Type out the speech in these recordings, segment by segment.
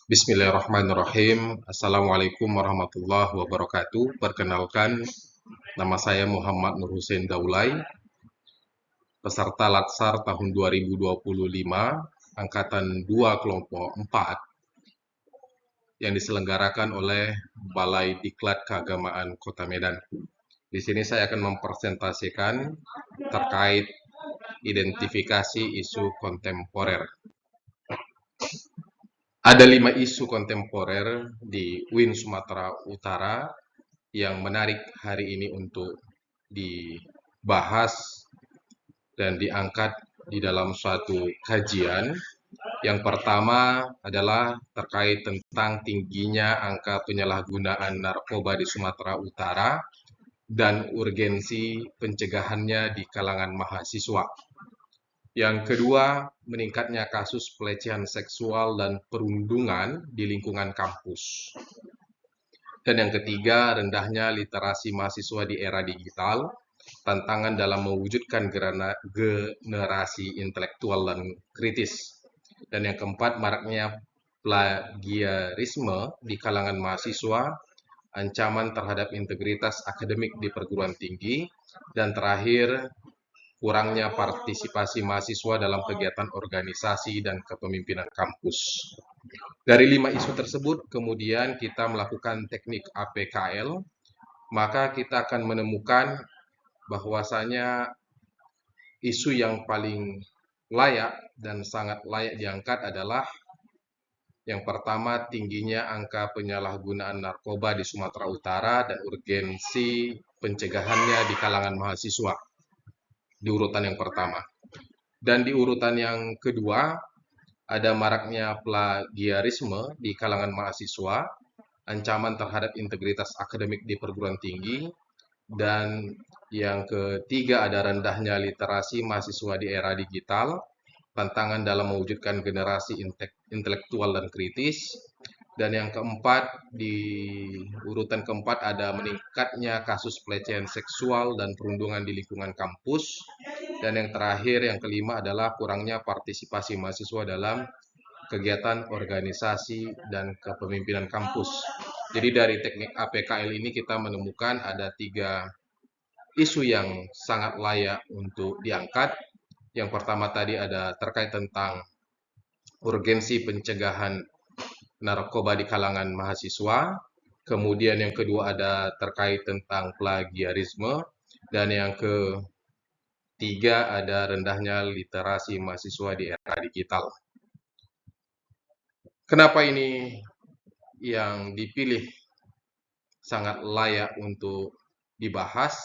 Bismillahirrahmanirrahim. Assalamualaikum warahmatullahi wabarakatuh. Perkenalkan, nama saya Muhammad Nur Hussein Daulay, peserta Latsar tahun 2025, Angkatan 2 Kelompok 4, yang diselenggarakan oleh Balai Diklat Keagamaan Kota Medan. Di sini saya akan mempresentasikan terkait identifikasi isu kontemporer. Ada 5 isu kontemporer di UIN Sumatera Utara yang menarik hari ini untuk dibahas dan diangkat di dalam suatu kajian. Yang pertama adalah terkait tentang tingginya angka penyalahgunaan narkoba di Sumatera Utara dan urgensi pencegahannya di kalangan mahasiswa. Yang kedua, meningkatnya kasus pelecehan seksual dan perundungan di lingkungan kampus. Dan yang ketiga, rendahnya literasi mahasiswa di era digital, tantangan dalam mewujudkan generasi intelektual dan kritis. Dan yang keempat, maraknya plagiarisme di kalangan mahasiswa, ancaman terhadap integritas akademik di perguruan tinggi, dan terakhir, kurangnya partisipasi mahasiswa dalam kegiatan organisasi dan kepemimpinan kampus. Dari 5 isu tersebut, kemudian kita melakukan teknik APKL, maka kita akan menemukan bahwasanya isu yang paling layak dan sangat layak diangkat adalah yang pertama, tingginya angka penyalahgunaan narkoba di Sumatera Utara dan urgensi pencegahannya di kalangan mahasiswa. Di urutan yang pertama. Dan di urutan yang kedua, ada maraknya plagiarisme di kalangan mahasiswa, ancaman terhadap integritas akademik di perguruan tinggi, dan yang ketiga ada rendahnya literasi mahasiswa di era digital, tantangan dalam mewujudkan generasi intelektual dan kritis, dan yang keempat, di urutan keempat ada meningkatnya kasus pelecehan seksual dan perundungan di lingkungan kampus, dan yang terakhir, yang kelima adalah kurangnya partisipasi mahasiswa dalam kegiatan organisasi dan kepemimpinan kampus. Jadi dari teknik APKL ini kita menemukan ada 3 isu yang sangat layak untuk diangkat. Yang pertama tadi ada terkait tentang urgensi pencegahan narkoba di kalangan mahasiswa. Kemudian yang kedua ada terkait tentang plagiarisme. Dan yang ketiga ada rendahnya literasi mahasiswa di era digital. Kenapa ini yang dipilih sangat layak untuk dibahas?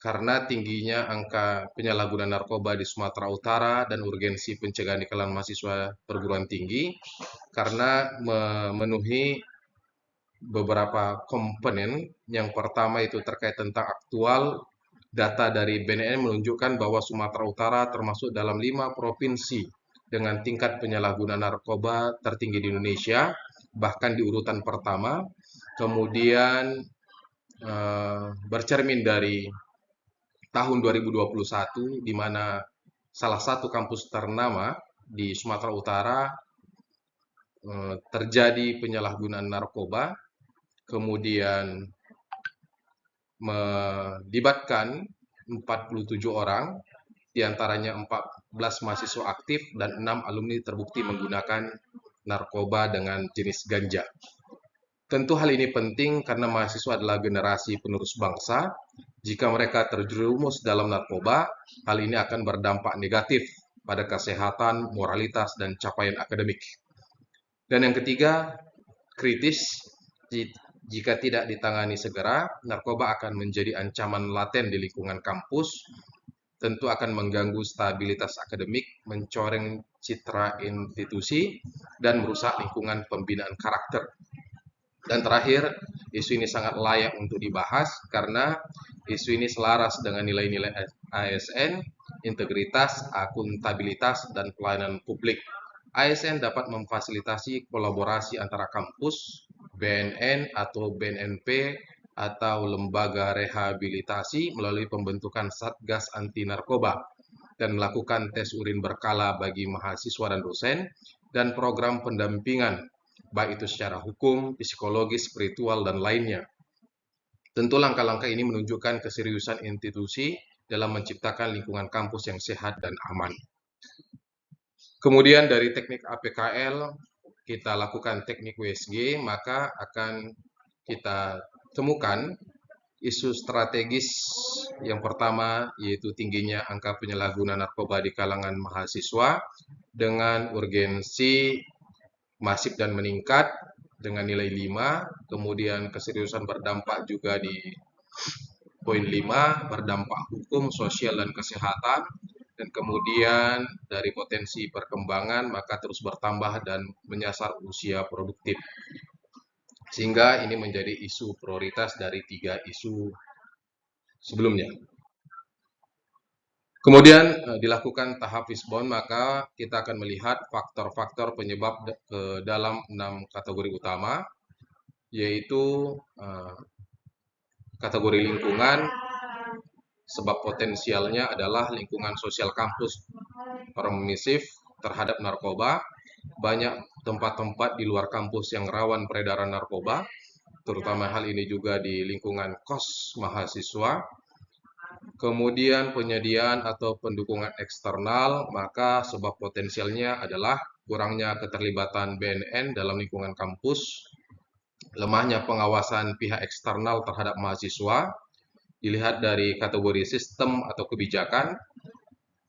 Karena tingginya angka penyalahgunaan narkoba di Sumatera Utara dan urgensi pencegahan di kalangan mahasiswa perguruan tinggi, karena memenuhi beberapa komponen. Yang pertama itu terkait tentang aktual data dari BNN menunjukkan bahwa Sumatera Utara termasuk dalam 5 provinsi dengan tingkat penyalahgunaan narkoba tertinggi di Indonesia, bahkan di urutan pertama. Kemudian bercermin dari tahun 2021, di mana salah satu kampus ternama di Sumatera Utara terjadi penyalahgunaan narkoba, kemudian melibatkan 47 orang, diantaranya 14 mahasiswa aktif dan 6 alumni terbukti menggunakan narkoba dengan jenis ganja. Tentu hal ini penting karena mahasiswa adalah generasi penerus bangsa. Jika mereka terjerumus dalam narkoba, hal ini akan berdampak negatif pada kesehatan, moralitas, dan capaian akademik. Dan yang ketiga, kritis. Jika tidak ditangani segera, narkoba akan menjadi ancaman laten di lingkungan kampus, tentu akan mengganggu stabilitas akademik, mencoreng citra institusi, dan merusak lingkungan pembinaan karakter. Dan terakhir, isu ini sangat layak untuk dibahas karena isu ini selaras dengan nilai-nilai ASN, integritas, akuntabilitas, dan pelayanan publik. ASN dapat memfasilitasi kolaborasi antara kampus, BNN atau BNNP, atau lembaga rehabilitasi melalui pembentukan Satgas Anti Narkoba dan melakukan tes urin berkala bagi mahasiswa dan dosen. dan program pendampingan, baik itu secara hukum, psikologis, spiritual, dan lainnya. Tentu langkah-langkah ini menunjukkan keseriusan institusi dalam menciptakan lingkungan kampus yang sehat dan aman. Kemudian dari teknik APKL, kita lakukan teknik WSG, maka akan kita temukan isu strategis yang pertama yaitu tingginya angka penyalahgunaan narkoba di kalangan mahasiswa dengan urgensi masif dan meningkat dengan nilai 5, kemudian keseriusan berdampak juga di poin 5, berdampak hukum, sosial, dan kesehatan, dan kemudian dari potensi perkembangan maka terus bertambah dan menyasar usia produktif. Sehingga ini menjadi isu prioritas dari 3 isu sebelumnya. Kemudian dilakukan tahap fishbone, maka kita akan melihat faktor-faktor penyebab ke dalam 6 kategori utama, yaitu kategori lingkungan, sebab potensialnya adalah lingkungan sosial kampus permisif terhadap narkoba, banyak tempat-tempat di luar kampus yang rawan peredaran narkoba, terutama hal ini juga di lingkungan kos mahasiswa. Kemudian penyediaan atau pendukungan eksternal, maka sebab potensialnya adalah kurangnya keterlibatan BNN dalam lingkungan kampus, lemahnya pengawasan pihak eksternal terhadap mahasiswa, dilihat dari kategori sistem atau kebijakan,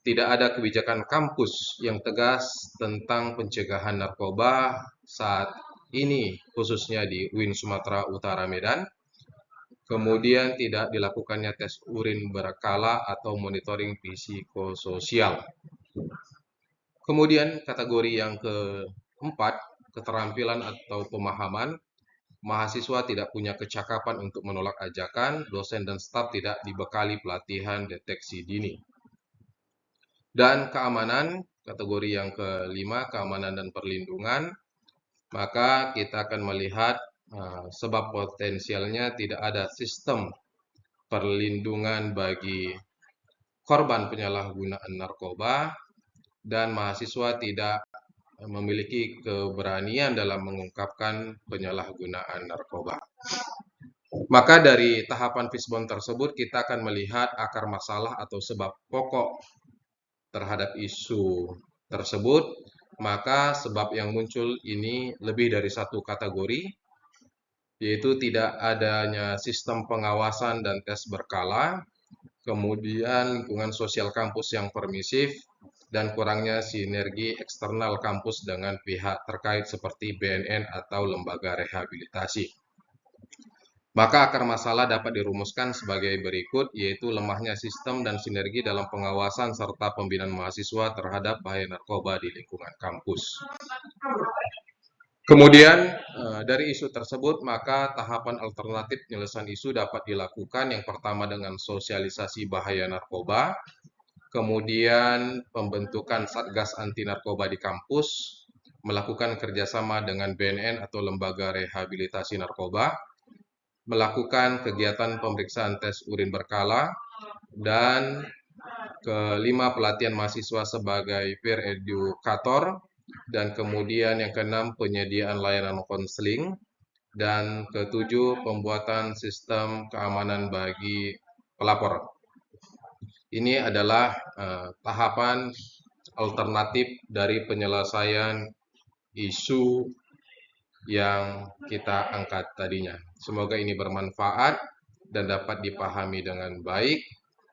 tidak ada kebijakan kampus yang tegas tentang pencegahan narkoba saat ini, khususnya di UIN Sumatera Utara Medan. Kemudian tidak dilakukannya tes urin berkala atau monitoring psikososial. Kemudian kategori yang keempat, keterampilan atau pemahaman. Mahasiswa tidak punya kecakapan untuk menolak ajakan, dosen dan staf tidak dibekali pelatihan deteksi dini. Dan keamanan, kategori yang kelima, keamanan dan perlindungan. Maka kita akan melihat sebab potensialnya tidak ada sistem perlindungan bagi korban penyalahgunaan narkoba dan mahasiswa tidak memiliki keberanian dalam mengungkapkan penyalahgunaan narkoba. Maka dari tahapan fishbone tersebut kita akan melihat akar masalah atau sebab pokok terhadap isu tersebut. Maka sebab yang muncul ini lebih dari satu kategori, yaitu tidak adanya sistem pengawasan dan tes berkala, kemudian lingkungan sosial kampus yang permisif, dan kurangnya sinergi eksternal kampus dengan pihak terkait seperti BNN atau lembaga rehabilitasi. Maka akar masalah dapat dirumuskan sebagai berikut, yaitu lemahnya sistem dan sinergi dalam pengawasan serta pembinaan mahasiswa terhadap bahaya narkoba di lingkungan kampus. Kemudian dari isu tersebut, maka tahapan alternatif penyelesaian isu dapat dilakukan. Yang pertama dengan sosialisasi bahaya narkoba, kemudian pembentukan Satgas Anti Narkoba di kampus, melakukan kerjasama dengan BNN atau lembaga rehabilitasi narkoba, melakukan kegiatan pemeriksaan tes urin berkala, dan kelima pelatihan mahasiswa sebagai peer educator, dan kemudian yang keenam penyediaan layanan konseling, dan ketujuh pembuatan sistem keamanan bagi pelapor. Ini adalah tahapan alternatif dari penyelesaian isu yang kita angkat tadinya. Semoga ini bermanfaat dan dapat dipahami dengan baik.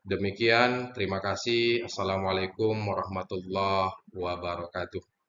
Demikian, terima kasih. Assalamualaikum warahmatullahi wabarakatuh.